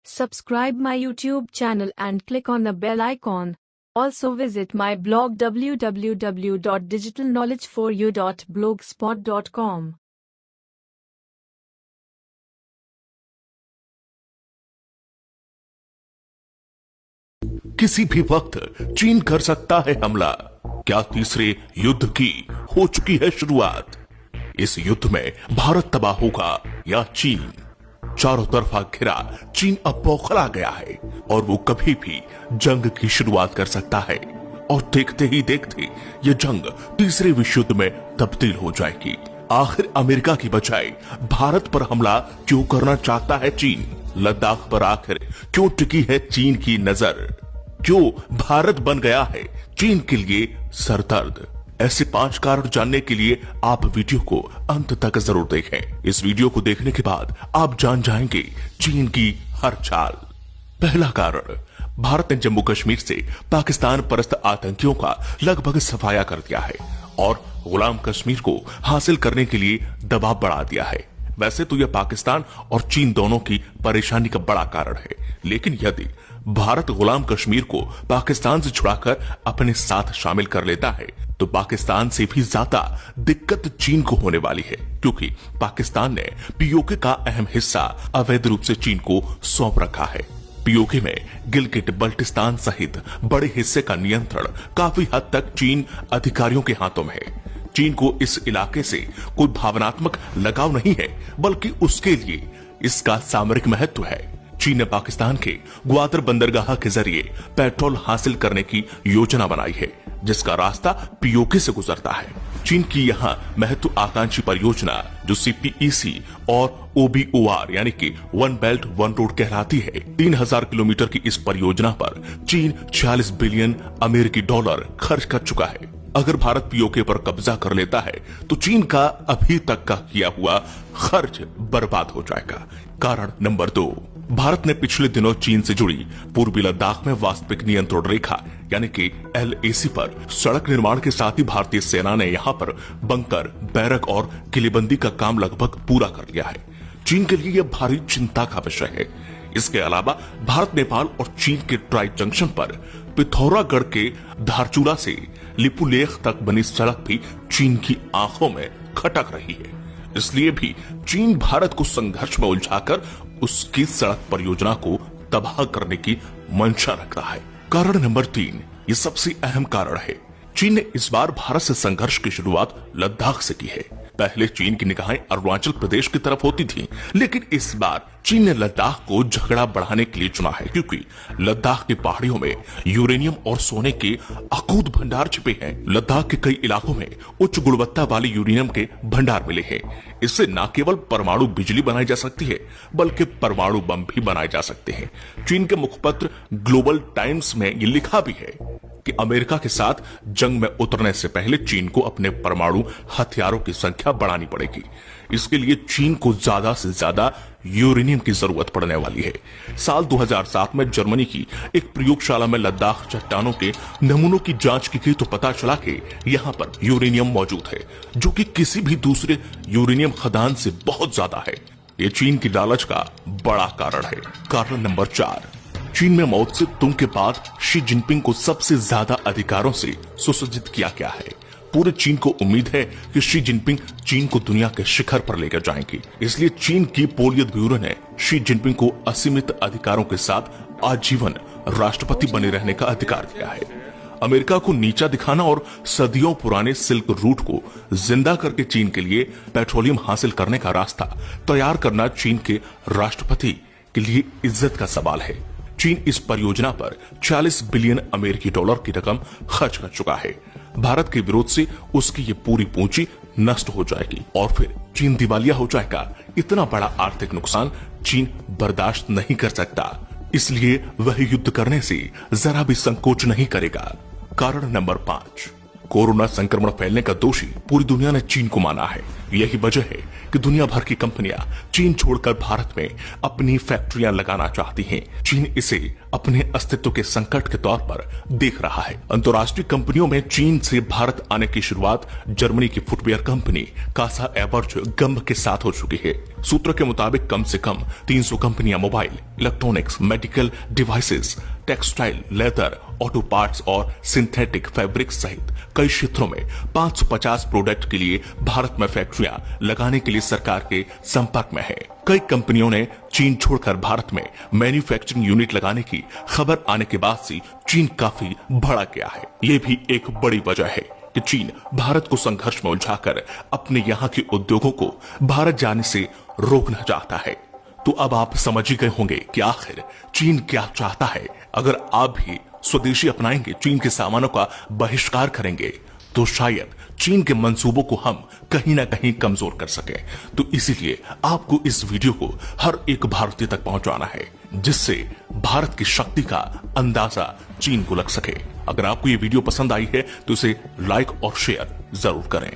Subscribe my YouTube channel and click on the bell icon. Also visit my blog www.digitalknowledgeforyou.blogspot.com. किसी भी वक्त चीन कर सकता है हमला। क्या तीसरे युद्ध की हो चुकी है शुरुआत? इस युद्ध में भारत तबाह होगा या चीन? चारों तरफा घिरा चीन अब बौखला गया है और वो कभी भी जंग की शुरुआत कर सकता है। और देखते ही देखते ये जंग तीसरे विश्व युद्ध में तब्दील हो जाएगी। आखिर अमेरिका की बजाय भारत पर हमला क्यों करना चाहता है चीन? लद्दाख पर आखिर क्यों टिकी है चीन की नजर? क्यों भारत बन गया है चीन के लिए सरदर्द? ऐसे 5 कारण जानने के लिए आप वीडियो को अंत तक जरूर देखें। इस वीडियो को देखने के बाद आप जान जाएंगे चीन की हर चाल। पहला कारण, भारत ने जम्मू कश्मीर से पाकिस्तान परस्त आतंकियों का लगभग सफाया कर दिया है और गुलाम कश्मीर को हासिल करने के लिए दबाव बढ़ा दिया है। वैसे तो यह पाकिस्तान और चीन दोनों की परेशानी का बड़ा कारण है, लेकिन यदि भारत गुलाम कश्मीर को पाकिस्तान से छुड़ाकर अपने साथ शामिल कर लेता है तो पाकिस्तान से भी ज्यादा दिक्कत चीन को होने वाली है, क्योंकि पाकिस्तान ने पीओके का अहम हिस्सा अवैध रूप से चीन को सौंप रखा है। पीओके में गिलगिट बल्टिस्तान सहित बड़े हिस्से का नियंत्रण काफी हद तक चीन अधिकारियों के हाथों में है। चीन को इस इलाके से कोई भावनात्मक लगाव नहीं है, बल्कि उसके लिए इसका सामरिक महत्व है। चीन ने पाकिस्तान के ग्वादर बंदरगाह के जरिए पेट्रोल हासिल करने की योजना बनाई है, जिसका रास्ता पीओके से गुजरता है। चीन की यहां महत्वाकांक्षी परियोजना जो सीपीईसी और ओबीओआर यानी कि वन बेल्ट वन रोड कहलाती है, 3000 किलोमीटर की इस परियोजना पर चीन 46 बिलियन अमेरिकी डॉलर खर्च कर चुका है। अगर भारत पीओके पर कब्जा कर लेता है तो चीन का अभी तक का किया हुआ खर्च बर्बाद हो जाएगा। कारण नंबर 2, भारत ने पिछले दिनों चीन से जुड़ी पूर्वी लद्दाख में वास्तविक नियंत्रण रेखा यानी कि LAC पर सड़क निर्माण के साथ ही भारतीय सेना ने यहां पर बंकर, बैरक और किलेबंदी का काम लगभग पूरा कर लिया है। चीन के लिए यह भारी चिंता का विषय है। इसके अलावा भारत, नेपाल और चीन के ट्राई जंक्शन पर पिथौरागढ़ के धारचूला से लिपुलेख तक बनी सड़क भी चीन की आंखों में खटक रही है। इसलिए भी चीन भारत को संघर्ष में उलझाकर उसकी सड़क परियोजना को तबाह करने की मंशा रखता है। कारण नंबर 3, ये सबसे अहम कारण है। चीन ने इस बार भारत से संघर्ष की शुरुआत लद्दाख से की है। पहले चीन की निगाहें अरुणाचल प्रदेश की तरफ होती थीं, लेकिन इस बार चीन ने लद्दाख को झगड़ा बढ़ाने के लिए चुना है, क्योंकि लद्दाख की पहाड़ियों में यूरेनियम और सोने के अकूत भंडार छिपे हैं। लद्दाख के कई इलाकों में उच्च गुणवत्ता वाले यूरेनियम के भंडार मिले हैं। इससे न केवल परमाणु बिजली बनाई जा सकती है, बल्कि परमाणु बम भी बनाए जा सकते हैं। चीन के मुखपत्र ग्लोबल टाइम्स में ये लिखा भी है कि अमेरिका के साथ जंग में उतरने से पहले चीन को अपने परमाणु हथियारों की संख्या बढ़ानी पड़ेगी। इसके लिए चीन को ज्यादा से ज्यादा यूरेनियम की जरूरत पड़ने वाली है। साल 2007 में जर्मनी की एक प्रयोगशाला में लद्दाख चट्टानों के नमूनों की जांच की गई तो पता चला कि यहाँ पर यूरेनियम मौजूद है, जो कि किसी भी दूसरे यूरेनियम खदान से बहुत ज्यादा है। ये चीन की लालच का बड़ा कारण है। कारण नंबर 4, चीन में माओ त्से तुंग के बाद शी जिनपिंग को सबसे ज्यादा अधिकारों से सुसज्जित किया गया है। पूरे चीन को उम्मीद है कि शी जिनपिंग चीन को दुनिया के शिखर पर लेकर जाएंगी। इसलिए चीन की पोलियत ब्यूरो ने शी जिनपिंग को असीमित अधिकारों के साथ आजीवन राष्ट्रपति बने रहने का अधिकार दिया है। अमेरिका को नीचा दिखाना और सदियों पुराने सिल्क रूट को जिंदा करके चीन के लिए पेट्रोलियम हासिल करने का रास्ता तैयार करना चीन के राष्ट्रपति के लिए इज्जत का सवाल है। चीन इस परियोजना पर 40 बिलियन अमेरिकी डॉलर की रकम खर्च कर चुका है। भारत के विरोध से उसकी ये पूरी पूंजी नष्ट हो जाएगी और फिर चीन दिवालिया हो जाएगा। इतना बड़ा आर्थिक नुकसान चीन बर्दाश्त नहीं कर सकता, इसलिए वह युद्ध करने से जरा भी संकोच नहीं करेगा। कारण नंबर 5, कोरोना संक्रमण फैलने का दोषी पूरी दुनिया ने चीन को माना है। यही वजह है कि दुनिया भर की कंपनियां चीन छोड़कर भारत में अपनी फैक्ट्रियां लगाना चाहती हैं। चीन इसे अपने अस्तित्व के संकट के तौर पर देख रहा है। अंतर्राष्ट्रीय कंपनियों में चीन से भारत आने की शुरुआत जर्मनी की फुटवियर कंपनी कासा एवर्ज गंभ के साथ हो चुकी है। सूत्रों के मुताबिक कम से कम 300 कंपनियां mobile, electronics, medical devices, textile, leather, auto parts और सिंथेटिक फैब्रिक सहित कई क्षेत्रों में 550 प्रोडक्ट के लिए भारत में फैक्ट्रियां लगाने के लिए सरकार के संपर्क में है। कई कंपनियों ने चीन छोड़कर भारत में मैन्युफैक्चरिंग यूनिट लगाने की खबर आने के बाद से चीन काफी भड़क गया है। ये भी एक बड़ी वजह है कि चीन भारत को संघर्ष में उलझाकर अपने यहाँ के उद्योगों को भारत जाने से रोकना चाहता है। तो अब आप समझ ही गए होंगे कि आखिर चीन क्या चाहता है। अगर आप भी स्वदेशी अपनाएंगे, चीन के सामानों का बहिष्कार करेंगे, तो शायद चीन के मंसूबों को हम कहीं ना कहीं कमजोर कर सके। तो इसीलिए आपको इस वीडियो को हर एक भारतीय तक पहुंचाना है, जिससे भारत की शक्ति का अंदाजा चीन को लग सके। अगर आपको ये वीडियो पसंद आई है तो इसे लाइक और शेयर जरूर करें।